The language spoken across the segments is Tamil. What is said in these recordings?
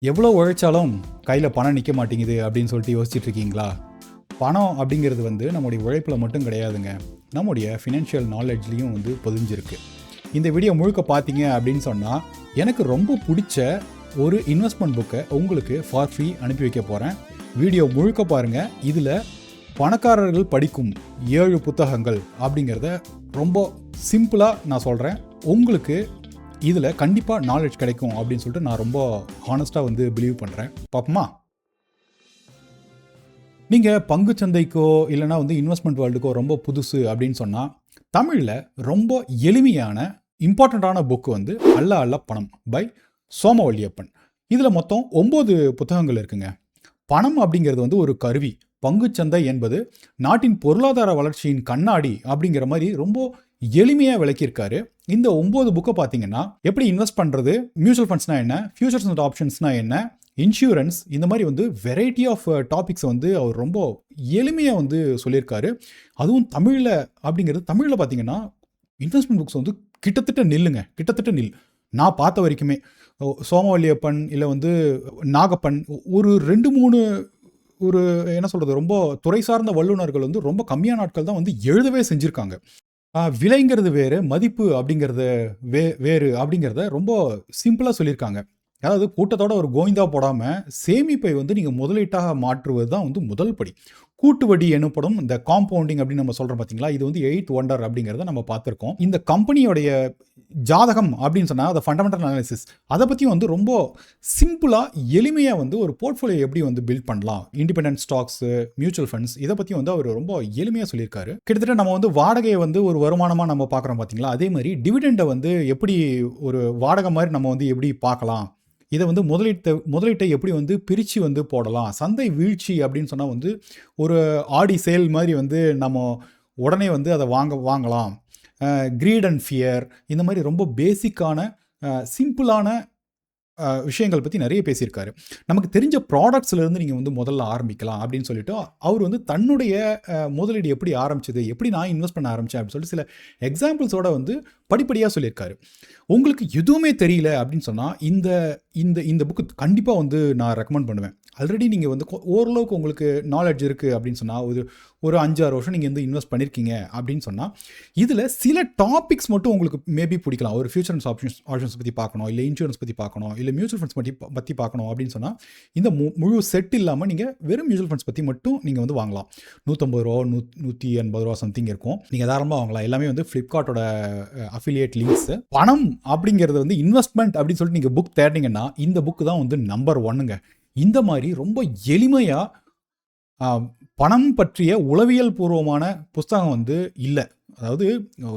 எவ்வளோ உழைச்சாலும் கையில் பணம் நிற்க மாட்டேங்குது அப்படின்னு சொல்லிட்டு யோசிச்சுட்டு இருக்கீங்களா? பணம் அப்படிங்கிறது நம்முடைய உழைப்பில் மட்டும் கிடையாதுங்க, நம்முடைய ஃபினான்ஷியல் நாலேஜ்லேயும் பொதிஞ்சிருக்கு. இந்த வீடியோ முழுக்க பார்த்தீங்க அப்படின்னு சொன்னால் எனக்கு ரொம்ப பிடிச்ச ஒரு இன்வெஸ்ட்மெண்ட் புக்கை உங்களுக்கு ஃபார் ஃப்ரீ அனுப்பி வைக்க போகிறேன். வீடியோ முழுக்க பாருங்கள். இதில் பணக்காரர்கள் படிக்கும் 7 புத்தகங்கள் அப்படிங்கிறத ரொம்ப சிம்பிளாக நான் சொல்கிறேன். உங்களுக்கு இதில் கண்டிப்பாக நாலேஜ் கிடைக்கும் அப்படின்னு சொல்லிட்டு நான் ரொம்ப ஹானஸ்ட்டாக பிலீவ் பண்ணுறேன். பார்ப்போமா? நீங்கள் பங்குச்சந்தைக்கோ இல்லைனா இன்வெஸ்ட்மெண்ட் வேர்ல்டுக்கோ ரொம்ப புதுசு அப்படின்னு சொன்னால், தமிழில் ரொம்ப எளிமையான இம்பார்ட்டண்ட்டான புக்கு அல்ல அல்ல பணம் பை சோமவல்லியப்பன். இதில் மொத்தம் 9 புத்தகங்கள் இருக்குங்க. பணம் அப்படிங்கிறது ஒரு கருவி. பங்குச்சந்தை என்பது நாட்டின் பொருளாதார வளர்ச்சியின் கண்ணாடி அப்படிங்கிற மாதிரி ரொம்ப எளிமையாக விளக்கியிருக்காரு. இந்த 9 புக்கை பார்த்தீங்கன்னா, எப்படி இன்வெஸ்ட் பண்ணுறது, மியூச்சுவல் ஃபண்ட்ஸ்னா என்ன, ஃபியூச்சர்ஸ் அண்ட் ஆப்ஷன்ஸ்னா என்ன, இன்சூரன்ஸ், இந்த மாதிரி வெரைட்டி ஆஃப் டாபிக்ஸ் அவர் ரொம்ப எளிமையாக சொல்லியிருக்காரு. அதுவும் தமிழில் அப்படிங்கிறது, தமிழில் பார்த்தீங்கன்னா இன்வெஸ்ட்மெண்ட் புக்ஸ் கிட்டத்தட்ட நில் நான் பார்த்த வரைக்குமே. சோமவல்லியப்பன் இல்லை நாகப்பன், ஒரு 2-3 ஒரு என்ன சொல்கிறது, ரொம்ப துறை சார்ந்த வல்லுநர்கள் ரொம்ப கம்மியான நாட்கள் தான் எழுதவே செஞ்சுருக்காங்க. விலைங்கிறது வேறு, மதிப்பு அப்படிங்கிறது வேறு அப்படிங்கிறத ரொம்ப சிம்பிளாக சொல்லியிருக்காங்க. அதாவது கூட்டத்தோட ஒரு கோவிந்தா போடாமல் சேமிப்பை நீங்கள் முதலீட்டாக மாற்றுவது தான் முதல் படி. கூட்டு வட்டி எனப்படும் இந்த காம்பவுண்டிங் அப்படின்னு நம்ம சொல்கிறோம் பார்த்தீங்களா, இது 8th ஒண்டர் அப்படிங்கிறத நம்ம பார்த்துருக்கோம். இந்த கம்பெனியோடைய ஜாதகம் அப்படின்னு சொன்னால் அதை ஃபண்டமெண்டல் அனாலிசிஸ், அதை பற்றியும் ரொம்ப சிம்பிளாக எளிமையாக ஒரு போர்ட்ஃபோலியோ எப்படி பில்ட் பண்ணலாம், இண்டிபெண்டன்ட் ஸ்டாக்ஸு, மியூச்சுவல் ஃபண்ட்ஸ், இதை பற்றியும் அவர் ரொம்ப எளிமையாக சொல்லியிருக்காரு. கிட்டத்தட்ட நம்ம வாடகையை ஒரு வருமானமாக நம்ம பார்க்குறோம் பார்த்தீங்களா, அதே மாதிரி டிவிடெண்டை எப்படி ஒரு வாடகை மாதிரி நம்ம எப்படி பார்க்கலாம், இதை முதலீட்டை எப்படி பிரித்து போடலாம், சந்தை வீழ்ச்சி அப்படின்னு சொன்னால் ஒரு ஆடி சேல் மாதிரி நம்ம உடனே அதை வாங்கலாம், கிரீட் அண்ட் ஃபியர், இந்த மாதிரி ரொம்ப பேசிக்கான சிம்பிளான விஷயங்கள் பற்றி நிறைய பேசியிருக்காரு. நமக்கு தெரிஞ்ச ப்ராடக்ட்ஸ்லேருந்து நீங்கள் முதல்ல ஆரம்பிக்கலாம் அப்படின்னு சொல்லிட்டு அவர் தன்னுடைய முதலீடு எப்படி ஆரம்பிச்சது, எப்படி நான் இன்வெஸ்ட் பண்ண ஆரம்பித்தேன் அப்படின்னு சொல்லிட்டு சில எக்ஸாம்பிள்ஸோட படிப்படியாக சொல்லியிருக்காரு. உங்களுக்கு எதுவுமே தெரியல அப்படின்னு சொன்னால் இந்த இந்த இந்த புக்கு கண்டிப்பாக நான் ரெக்கமெண்ட் பண்ணுவேன். ஆல்ரெடி நீங்கள் ஓரளவுக்கு உங்களுக்கு நாலேஜ் இருக்குது அப்படின்னு சொன்னால், ஒரு 5-6 வருஷம் நீங்கள் இன்வெஸ்ட் பண்ணியிருக்கீங்க அப்படின்னு சொன்னால், இதில் சில டாபிக்ஸ் மட்டும் உங்களுக்கு மேபி பிடிக்கலாம். ஒரு ஃபியூச்சர் அண்ட் ஆப்ஷன்ஸ் பற்றி பார்க்கணும், இல்லை இன்சூரன்ஸ் பற்றி பார்க்கணும், இல்லை மியூச்சுவல் ஃபண்ட்ஸ் பற்றி பார்க்கணும் அப்படின்னு சொன்னால், இந்த முழு செட் இல்லாமல் நீங்கள் வெறும் மியூச்சுவல் ஃபண்ட்ஸ் பற்றி மட்டும் நீங்கள் வாங்கலாம். 150 ரூபா, 180 ரூபா சம்திங் இருக்கும். நீங்கள் தாராளமாக வாங்கலாம். எல்லாமே ஃப்ளிப்கார்ட்டோட அஃபிலியேட் லிங்க்ஸ். பணம் அப்படிங்கிறது இன்வெஸ்ட்மெண்ட் அப்படின்னு சொல்லிட்டு நீங்கள் புக் தேடினீங்கன்னா இந்த புக்கு தான் நம்பர் 1ங்க. இந்த மாதிரி ரொம்ப எளிமையாக பணம் பற்றிய உளவியல் பூர்வமான புஸ்தகம் இல்லை. அதாவது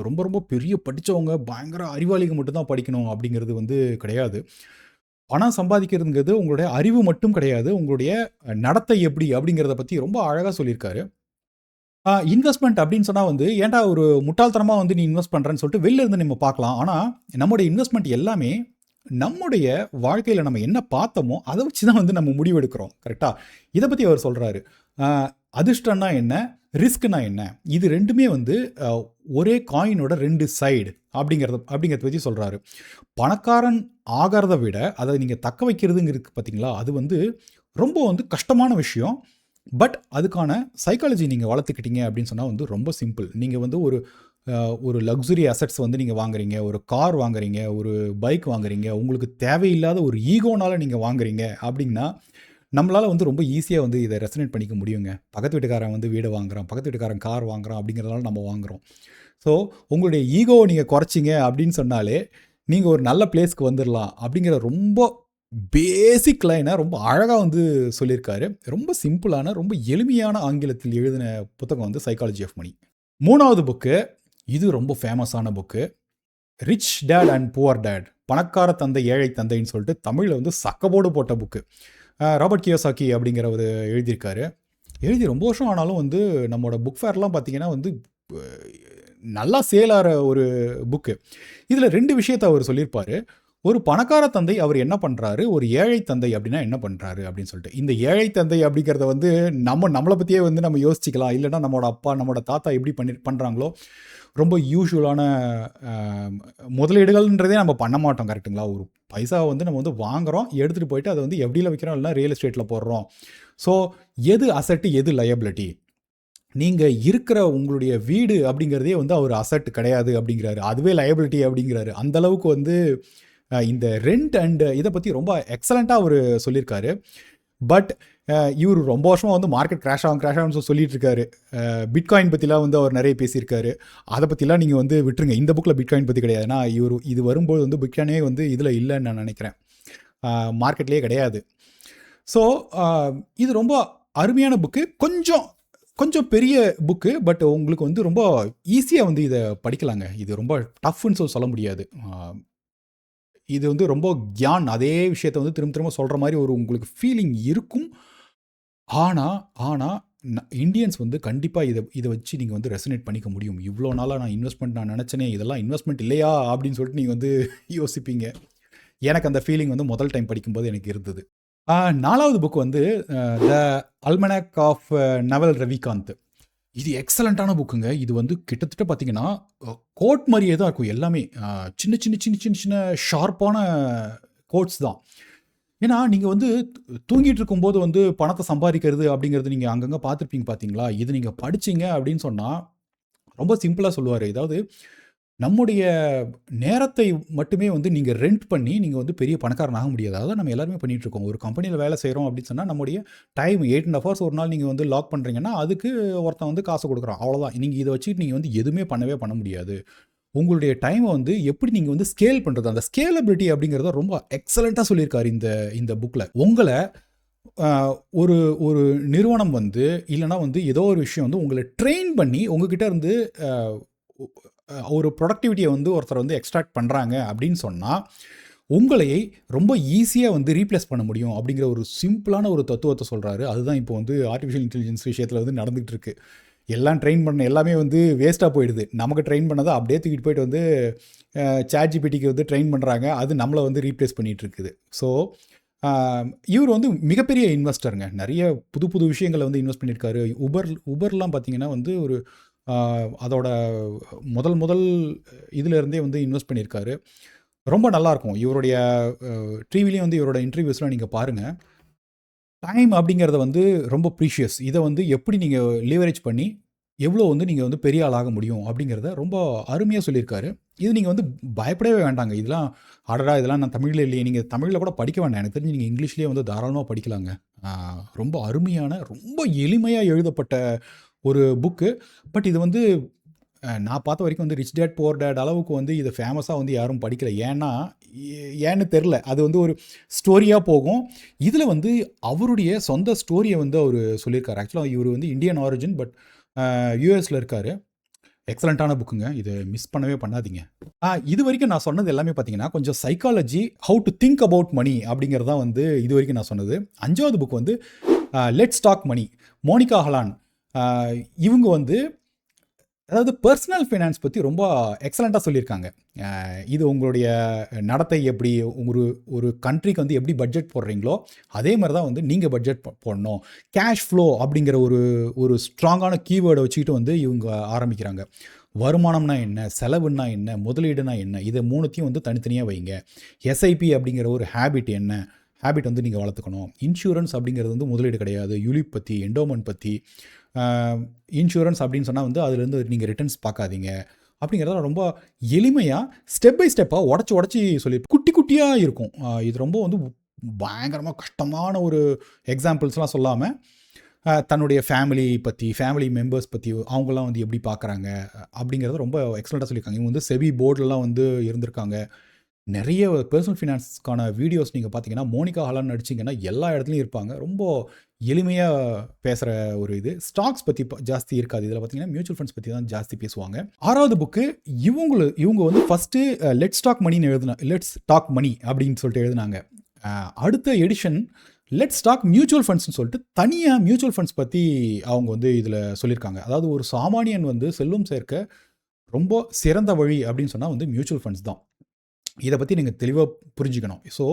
ரொம்ப ரொம்ப பெரிய படித்தவங்க, பயங்கர அறிவாளிகள் மட்டும்தான் படிக்கணும் அப்படிங்கிறது கிடையாது. பணம் சம்பாதிக்கிறதுங்கிறது உங்களுடைய அறிவு மட்டும் கிடையாது, உங்களுடைய நடத்தை எப்படி அப்படிங்கிறத பற்றி ரொம்ப அழகாக சொல்லியிருக்காரு. இன்வெஸ்ட்மெண்ட் அப்படின்னு சொன்னால் ஏன்டா ஒரு முட்டாள்தனமாக நீ இன்வெஸ்ட் பண்ணுறேன்னு சொல்லிட்டு வெளில இருந்து நம்ம பார்க்கலாம். ஆனால் நம்முடைய இன்வெஸ்ட்மெண்ட் எல்லாமே நம்முடைய வாழ்க்கையில் நம்ம என்ன பார்த்தோமோ அதை வச்சு தான் நம்ம முடிவெடுக்கிறோம். கரெக்டாக? இதை பற்றி அவர் சொல்கிறாரு. அதிர்ஷ்டம்னா என்ன, ரிஸ்க்னா என்ன, இது ரெண்டுமே ஒரே காயினோட 2 சைடு அப்படிங்கிறத பற்றி சொல்கிறாரு. பணக்காரன் ஆகிறத விட அதை நீங்கள் தக்க வைக்கிறதுங்கிறது பார்த்தீங்களா, அது ரொம்ப கஷ்டமான விஷயம். பட் அதுக்கான சைக்காலஜி நீங்கள் வளர்த்துக்கிட்டீங்க அப்படின்னு சொன்னால் ரொம்ப சிம்பிள். நீங்கள் ஒரு லக்ஸுரி அசட்ஸ் நீங்கள் வாங்குறீங்க, ஒரு கார் வாங்குறீங்க, ஒரு பைக் வாங்குறீங்க, உங்களுக்கு தேவையில்லாத ஒரு ஈகோனால நீங்கள் வாங்குறீங்க அப்படின்னா நம்மளால் ரொம்ப ஈஸியாக இதை ரெசனேட் பண்ணிக்க முடியுங்க. பக்கத்து வீட்டுக்காரன் வீடு வாங்குறான், பக்கத்து வீட்டுக்காரன் கார் வாங்குறான் அப்படிங்கிறதுனால நம்ம வாங்குகிறோம். ஸோ உங்களுடைய ஈகோவை நீங்கள் குறைச்சிங்க அப்படின்னு சொன்னாலே நீங்கள் ஒரு நல்ல பிளேஸ்க்கு வந்துடலாம் அப்படிங்கிற ரொம்ப பேசிக் லைனை ரொம்ப அழகாக சொல்லியிருக்காரு. ரொம்ப சிம்பிளான, ரொம்ப எளிமையான ஆங்கிலத்தில் எழுதின புத்தகம் சைக்காலஜி ஆஃப் மணி. 3வது புக்கு, இது ரொம்ப ஃபேமஸான book, rich dad and poor dad, பணக்கார தந்தை ஏழை தந்தைன்னு சொல்லிட்டு தமிழில் சக்கபோடு போட்ட புக்கு. ராபர்ட் கியோசாக்கி அப்படிங்கிறவர் எழுதியிருக்காரு. எழுதி ரொம்ப வருஷம் ஆனாலும் நம்மளோட புக் ஃபேர்லாம் பார்த்தீங்கன்னா நல்லா சேலாகிற ஒரு புக்கு. இதில் 2 விஷயத்தை அவர் சொல்லியிருப்பார். ஒரு பணக்கார தந்தை அவர் என்ன பண்ணுறாரு, ஒரு ஏழை தந்தை அப்படின்னா என்ன பண்ணுறாரு அப்படின்னு சொல்லிட்டு. இந்த ஏழை தந்தை அப்படிங்கிறத வந்து நம்மளை பற்றியே வந்து நம்ம யோசிச்சுக்கலாம். இல்லைன்னா நம்மளோட அப்பா நம்மளோட தாத்தா எப்படி பண்ணுறாங்களோ ரொம்ப யூஷுவலான முதலீடுகள்ன்றதே நம்ம பண்ண மாட்டோம், கரெக்டுங்களா? ஒரு பைசாவை வந்து நம்ம வந்து வாங்குகிறோம், எடுத்துகிட்டு போயிட்டு அதை வந்து எப்படியில் வைக்கிறோம், இல்லைனா ரியல் எஸ்டேட்டில் போடுறோம். ஸோ எது அசட்டு எது லயபிலிட்டி? நீங்கள் இருக்கிற உங்களுடைய வீடு அப்படிங்கிறதே வந்து அவர் அசட் கிடையாது அப்படிங்கிறாரு, அதுவே லயபிலிட்டி அப்படிங்கிறாரு. அந்தளவுக்கு வந்து இந்த ரெண்ட் அண்ட் இதை பற்றி ரொம்ப எக்ஸலண்ட்டாக அவர் சொல்லியிருக்காரு. பட் இவர் ரொம்ப வருஷமாக வந்து மார்க்கெட் கிராஷ் ஆகும்னு சொல்லிட்டு இருக்காரு. பிட்காயின் பற்றிலாம் வந்து அவர் நிறைய பேசியிருக்காரு. அதை பற்றிலாம் நீங்கள் வந்து விட்டுருங்க. இந்த புக்கில் பிட்காயின் பற்றி கிடையாது. ஏன்னா இது வரும்போது வந்து பிட்காயினே வந்து இதில் இல்லைன்னு நான் நினைக்கிறேன், மார்க்கெட்லேயே கிடையாது. ஸோ இது ரொம்ப அருமையான புக்கு. கொஞ்சம் பெரிய புக்கு, பட் உங்களுக்கு வந்து ரொம்ப ஈஸியாக வந்து இதை படிக்கலாங்க. இது ரொம்ப டஃப்னு சொல்ல முடியாது. இது வந்து ரொம்ப கியான், அதே விஷயத்தை வந்து திரும்ப சொல்கிற மாதிரி ஒரு உங்களுக்கு ஃபீலிங் இருக்கும். ஆனால் இந்தியன்ஸ் வந்து கண்டிப்பாக இதை வச்சு நீங்கள் வந்து ரெசனேட் பண்ணிக்க முடியும். இவ்வளோ நாளாக நான் இன்வெஸ்ட்மெண்ட் நான் நினச்சேனே, இதெல்லாம் இன்வெஸ்ட்மெண்ட் இல்லையா அப்படின்னு சொல்லிட்டு நீங்கள் வந்து யோசிப்பீங்க. எனக்கு அந்த ஃபீலிங் வந்து முதல் டைம் படிக்கும்போது எனக்கு இருந்தது. 4வது புக் வந்து த அல்மனாக் ஆஃப் நவல் ரவிகாந்த். இது எக்ஸலண்ட்டான புக்குங்க. இது வந்து கிட்டத்தட்ட பார்த்தீங்கன்னா கோட் மாதிரியே தான் இருக்கும் எல்லாமே. சின்ன ஷார்ப்பான கோட்ஸ் தான். ஏன்னா நீங்கள் வந்து தூங்கிட்டு இருக்கும்போது வந்து பணத்தை சம்பாதிக்கிறது அப்படிங்கிறது நீங்கள் அங்கங்கே பார்த்துருப்பீங்க பார்த்தீங்களா? இது நீங்கள் படிச்சிங்க அப்படின்னு சொன்னால் ரொம்ப சிம்பிளாக சொல்லுவார். ஏதாவது நம்முடைய நேரத்தை மட்டுமே வந்து நீங்கள் ரெண்ட் பண்ணி நீங்கள் வந்து பெரிய பணக்காரன் ஆக முடியாது. அதான் நம்ம எல்லாருமே பண்ணிகிட்ருக்கோம். ஒரு கம்பெனியில் வேலை செய்கிறோம் அப்படின்னு சொன்னால் நம்முடைய டைம் 8.5 ஹவர்ஸ் ஒரு நாள் நீங்கள் வந்து லாக் பண்ணுறீங்கன்னா அதுக்கு ஒருத்தன் வந்து காசு கொடுக்குறான், அவ்வளோதான். நீங்கள் இதை வச்சுட்டு நீங்கள் வந்து எதுவுமே பண்ண முடியாது. உங்களுடைய டைமை வந்து எப்படி நீங்கள் வந்து ஸ்கேல் பண்ணுறது, அந்த ஸ்கேலபிலிட்டி அப்படிங்கிறத ரொம்ப எக்ஸலண்ட்டாக சொல்லியிருக்காரு இந்த புக்கில். உங்களை ஒரு ஒரு நிறுவனம் வந்து இல்லைனா வந்து ஏதோ ஒரு விஷயம் வந்து உங்களை ட்ரெயின் பண்ணி உங்ககிட்ட இருந்து ஒரு ப்ரொடக்டிவிட்டியை வந்து ஒருத்தர் வந்து எக்ஸ்ட்ராக்ட் பண்ணுறாங்க அப்படின்னு சொன்னால் உங்களையை ரொம்ப ஈஸியாக வந்து ரீப்ளேஸ் பண்ண முடியும் அப்படிங்கிற ஒரு சிம்பிளான ஒரு தத்துவத்தை சொல்கிறாரு. அதுதான் இப்போ வந்து ஆர்டிஃபிஷியல் இன்டெலிஜென்ஸ் விஷயத்தில் வந்து நடந்துகிட்டு இருக்கு. எல்லாம் ட்ரெயின் பண்ண எல்லாமே வந்து வேஸ்ட்டாக போயிடுது. நமக்கு ட்ரெயின் பண்ணதை அப்படியே தூக்கிட்டு போயிட்டு வந்து சாட்ஜிபிடிக்கு வந்து ட்ரெயின் பண்ணுறாங்க, அது நம்மளை வந்து ரீப்ளேஸ் பண்ணிகிட்டு இருக்குது. ஸோ இவர் வந்து மிகப்பெரிய இன்வெஸ்டருங்க. நிறைய புது விஷயங்களை வந்து இன்வெஸ்ட் பண்ணியிருக்காரு. உபர்லாம் பார்த்தீங்கன்னா வந்து ஒரு அதோட முதல் இதிலேருந்தே வந்து இன்வெஸ்ட் பண்ணியிருக்காரு. ரொம்ப நல்லாயிருக்கும். இவருடைய டிவிலையும் வந்து இவரோட இன்டர்வியூஸ்லாம் நீங்கள் பாருங்கள். டைம் அப்படிங்கிறத வந்து ரொம்ப ப்ரீஷியஸ். இதை வந்து எப்படி நீங்கள் லீவரேஜ் பண்ணி எவ்வளோ வந்து நீங்கள் வந்து பெரிய ஆளாக முடியும் அப்படிங்கிறத ரொம்ப அருமையாக சொல்லியிருக்காரு. இது நீங்கள் வந்து பயப்படவே வேண்டாங்க. இதெல்லாம் நான் தமிழில் இல்லையே, நீங்கள் தமிழில் கூட படிக்க வேண்டாம். எனக்கு தெரிஞ்சு நீங்கள் இங்கிலீஷ்லேயே வந்து தாராளமாக படிக்கலாங்க. ரொம்ப அருமையான, ரொம்ப எளிமையாக எழுதப்பட்ட ஒரு புக்கு. பட் இது வந்து நான் பார்த்த வரைக்கும் வந்து ரிச் டேட் புவர் டேட் அளவுக்கு வந்து இதை ஃபேமஸாக வந்து யாரும் படிக்கலை. ஏன்னு தெரில. அது வந்து ஒரு ஸ்டோரியாக போகும். இதில் வந்து அவருடைய சொந்த ஸ்டோரியை வந்து அவர் சொல்லியிருக்காரு. ஆக்சுவலாக இவர் வந்து இந்தியன் ஆரிஜின், பட் யூஎஸில் இருக்கார். எக்ஸலண்ட்டான புக்குங்க. இதை மிஸ் பண்ணவே பண்ணாதீங்க. இது வரைக்கும் நான் சொன்னது எல்லாமே பார்த்தீங்கன்னா கொஞ்சம் psychology, how to think about money அப்படிங்கிறதான் வந்து இது வரைக்கும் நான் சொன்னது. 5வது புக் வந்து let's talk money, Monika Halan. இவங்க வந்து அதாவது பர்சனல் ஃபைனான்ஸ் பற்றி ரொம்ப எக்ஸலண்ட்டாக சொல்லியிருக்காங்க. இது உங்களுடைய நடத்தை எப்படி, ஒரு கண்ட்ரிக்கு வந்து எப்படி பட்ஜெட் போடுறீங்களோ அதே மாதிரி தான் வந்து நீங்கள் பட்ஜெட் போடணும். கேஷ் ஃப்ளோ அப்படிங்கிற ஒரு ஸ்ட்ராங்கான கீவேர்டை வச்சுக்கிட்டு வந்து இவங்க ஆரம்பிக்கிறாங்க. வருமானம்னா என்ன, செலவுன்னா என்ன, முதலீடுனா என்ன, இதை 3த்தையும் வந்து தனித்தனியாக வைங்க. எஸ்ஐபி அப்படிங்கிற ஒரு ஹேபிட் வந்து நீங்கள் வளர்த்துக்கணும். இன்சூரன்ஸ் அப்படிங்கிறது வந்து முதலீடு கிடையாது. யூலிப் பற்றி, என்டோமெண்ட் பற்றி. இன்சூரன்ஸ் அப்படின்னு சொன்னால் வந்து அதுலேருந்து நீங்கள் ரிட்டர்ன்ஸ் பார்க்காதீங்க அப்படிங்கிறத ரொம்ப எளிமையாக ஸ்டெப் பை ஸ்டெப்பாக உடச்சி சொல்லி குட்டியாக இருக்கும். இது ரொம்ப வந்து பயங்கரமாக கஷ்டமான ஒரு எக்ஸாம்பிள்ஸ்லாம் சொல்லாமல் தன்னுடைய ஃபேமிலி மெம்பர்ஸ் பற்றி அவங்களாம் வந்து எப்படி பார்க்குறாங்க அப்படிங்கிறத ரொம்ப எக்ஸலண்ட்டாக சொல்லியிருக்காங்க. இவங்க வந்து செபி போர்டெலாம் வந்து இருந்திருக்காங்க. நிறைய பர்சனல் ஃபினான்ஸ்க்கான வீடியோஸ் நீங்கள் பார்த்தீங்கன்னா மோனிகா ஹாலான் நடிச்சிங்கன்னா எல்லா இடத்துலையும் இருப்பாங்க. ரொம்ப எளிமையாக பேசுகிற ஒரு இது. ஸ்டாக்ஸ் பற்றி ஜாஸ்தி இருக்காது. இதில் பார்த்தீங்கன்னா மியூச்சுவல் ஃபண்ட்ஸ் பற்றி தான் ஜாஸ்தி பேசுவாங்க. 6வது புக்கு இவங்க வந்து ஃபஸ்ட்டு லெட்ஸ் டாக் மணி அப்படின்னு சொல்லிட்டு எழுதினாங்க. அடுத்த எடிஷன் லெட்ஸ் டாக் மியூச்சுவல் ஃபண்ட்ஸ்னு சொல்லிட்டு தனியாக மியூச்சுவல் ஃபண்ட்ஸ் பற்றி அவங்க வந்து இதில் சொல்லியிருக்காங்க. அதாவது ஒரு சாமானியன் வந்து செல்வம் சேர்க்க ரொம்ப சிறந்த வழி அப்படின்னு சொன்னால் வந்து மியூச்சுவல் ஃபண்ட்ஸ் தான். இதை பற்றி நீங்கள் தெளிவாக புரிஞ்சுக்கணும். ஸோ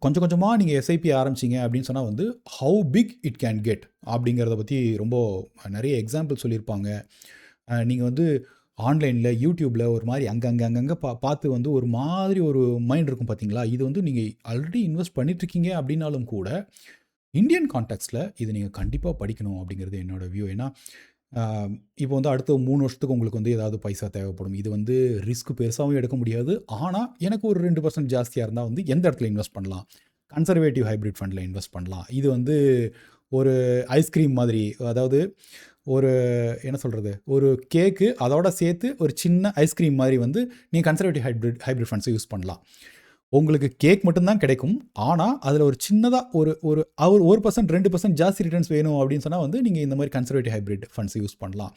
கொஞ்சம் கொஞ்சமாக நீங்கள் எஸ்ஐபி ஆரம்பிச்சிங்க அப்படின்னு சொன்னால் வந்து how big it can get அப்படிங்கிறத பற்றி ரொம்ப நிறைய எக்ஸாம்பிள் சொல்லியிருப்பாங்க. நீங்கள் வந்து ஆன்லைனில் யூடியூப்பில் ஒரு மாதிரி அங்கங்கே பார்த்து வந்து ஒரு மாதிரி ஒரு மைண்ட் இருக்கும் பார்த்தீங்களா? இது வந்து நீங்கள் ஆல்ரெடி இன்வெஸ்ட் பண்ணிட்டுருக்கீங்க அப்படின்னாலும் கூட இந்தியன் கான்டெக்ஸ்டில் இது நீங்கள் கண்டிப்பாக படிக்கணும் அப்படிங்கிறது என்னோடய வியூ. ஏன்னா இப்போ வந்து அடுத்த 3 வருஷத்துக்கு உங்களுக்கு வந்து ஏதாவது பைசா தேவைப்படும். இது வந்து ரிஸ்க் பெருசாகவும் எடுக்க முடியாது. ஆனால் எனக்கு ஒரு 2% ஜாஸ்தியாக இருந்தால் வந்து எந்த இடத்துல இன்வெஸ்ட் பண்ணலாம்? கன்சர்வேட்டிவ் ஹைப்ரிட் ஃபண்டில் இன்வெஸ்ட் பண்ணலாம். இது வந்து ஒரு ஐஸ்கிரீம் மாதிரி, அதாவது ஒரு என்ன சொல்கிறது, ஒரு கேக்கு அதோட சேர்த்து ஒரு சின்ன ஐஸ்கிரீம் மாதிரி வந்து நீங்கள் கன்சர்வேட்டிவ் ஹைப்ரிட் ஃபண்ட்ஸை யூஸ் பண்ணலாம். உங்களுக்கு கேக் மட்டும்தான் கிடைக்கும். ஆனால் அதில் ஒரு சின்னதாக ஒரு 1% 2% ஜாஸ்தி ரிட்டர்ன்ஸ் வேணும் அப்படின்னு சொன்னால் வந்து நீங்கள் இந்த மாதிரி கன்சர்வேட்டிவ் ஹைப்ரிட் ஃபண்ட்ஸை யூஸ் பண்ணலாம்.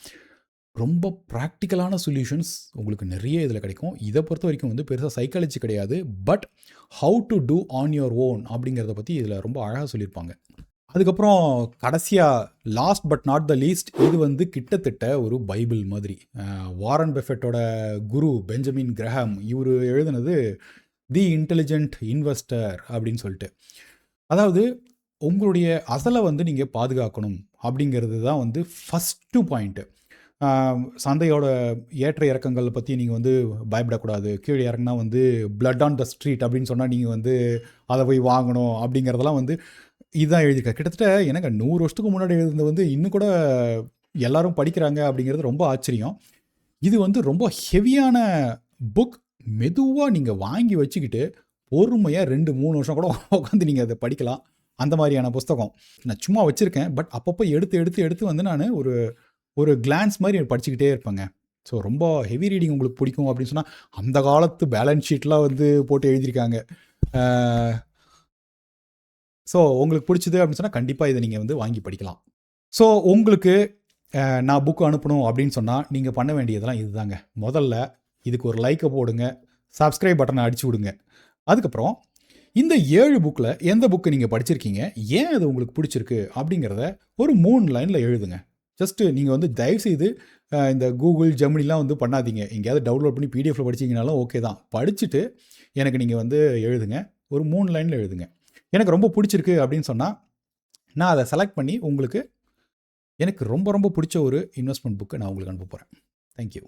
ரொம்ப ப்ராக்டிக்கலான சொல்யூஷன்ஸ் உங்களுக்கு நிறைய இதில் கிடைக்கும். இதை பொறுத்த வரைக்கும் வந்து பெருசாக சைக்காலஜி கிடையாது. But how to do on your own அப்படிங்கிறத பற்றி இதில் ரொம்ப அழகாக சொல்லியிருப்பாங்க. அதுக்கப்புறம் கடைசியாக last but not the least, இது வந்து கிட்டத்தட்ட ஒரு பைபிள் மாதிரி. வாரன் பெஃபெட்டோட குரு பெஞ்சமின் கிரஹாம் இவர் எழுதினது தி இன்டெலிஜென்ட் இன்வெஸ்டர் அப்படின்னு சொல்லிட்டு. அதாவது உங்களுடைய அசலை வந்து நீங்கள் பாதுகாக்கணும் அப்படிங்கிறது தான் வந்து ஃபஸ்ட்டு பாயிண்ட்டு. சந்தையோட ஏற்ற இறக்கங்களை பற்றி நீங்கள் வந்து பயப்படக்கூடாது. கீழே இறங்கினா வந்து பிளட் ஆன் த ஸ்ட்ரீட் அப்படின்னு சொன்னால் நீங்கள் வந்து அதை போய் வாங்கணும் அப்படிங்கிறதெல்லாம் வந்து இதுதான் எழுதியிருக்காரு. கிட்டத்தட்ட எனக்கு 100 வருஷத்துக்கு முன்னாடி எழுதுனது வந்து இன்னும் கூட எல்லாரும் படிக்கிறாங்க அப்படிங்கிறது ரொம்ப ஆச்சரியம். இது வந்து ரொம்ப ஹெவியான புக். மெதுவாக நீங்கள் வாங்கி வச்சுக்கிட்டு பொறுமையாக 2-3 வருஷம் கூட உட்காந்து நீங்கள் அதை படிக்கலாம். அந்த மாதிரியான புஸ்தகம் நான் சும்மா வச்சுருக்கேன். பட் அப்பப்போ எடுத்து வந்து நான் ஒரு கிளான்ஸ் மாதிரி படிச்சுக்கிட்டே இருப்பேங்க. ஸோ ரொம்ப ஹெவி ரீடிங் உங்களுக்கு பிடிக்கும் அப்படின்னு சொன்னால் அந்த காலத்து பேலன்ஸ் ஷீட்லாம் வந்து போட்டு எழுதியிருக்காங்க. ஸோ உங்களுக்கு பிடிச்சது அப்படின்னு சொன்னால் கண்டிப்பாக இதை நீங்கள் வந்து வாங்கி படிக்கலாம். ஸோ உங்களுக்கு நான் புக்கு அனுப்பணும் அப்படின்னு சொன்னால் நீங்கள் பண்ண வேண்டியதெல்லாம் இதுதாங்க. முதல்ல இதுக்கு ஒரு லைக்கை போடுங்க, சப்ஸ்கிரைப் பட்டனை அடிச்சு விடுங்க. அதுக்கப்புறம் இந்த 7 புக்கில் எந்த புக்கு நீங்கள் படிச்சிருக்கீங்க, ஏன் அது உங்களுக்கு பிடிச்சிருக்கு அப்படிங்கிறத ஒரு 3 லைனில் எழுதுங்க. ஜஸ்ட்டு நீங்கள் வந்து தயவுசெய்து இந்த கூகுள் ஜெமினிலாம் வந்து பண்ணாதீங்க. எங்கேயாவது டவுன்லோட் பண்ணி பிடிஎஃப்பில் படிச்சிங்கனாலும் ஓகே தான். படிச்சுட்டு எனக்கு நீங்கள் வந்து எழுதுங்க. ஒரு 3 லைனில் எழுதுங்க. எனக்கு ரொம்ப பிடிச்சிருக்கு அப்படின்னு சொன்னால் நான் அதை செலக்ட் பண்ணி உங்களுக்கு எனக்கு ரொம்ப ரொம்ப பிடிச்ச ஒரு இன்வெஸ்ட்மெண்ட் புக்கு நான் உங்களுக்கு அனுப்ப போகிறேன். தேங்க்யூ.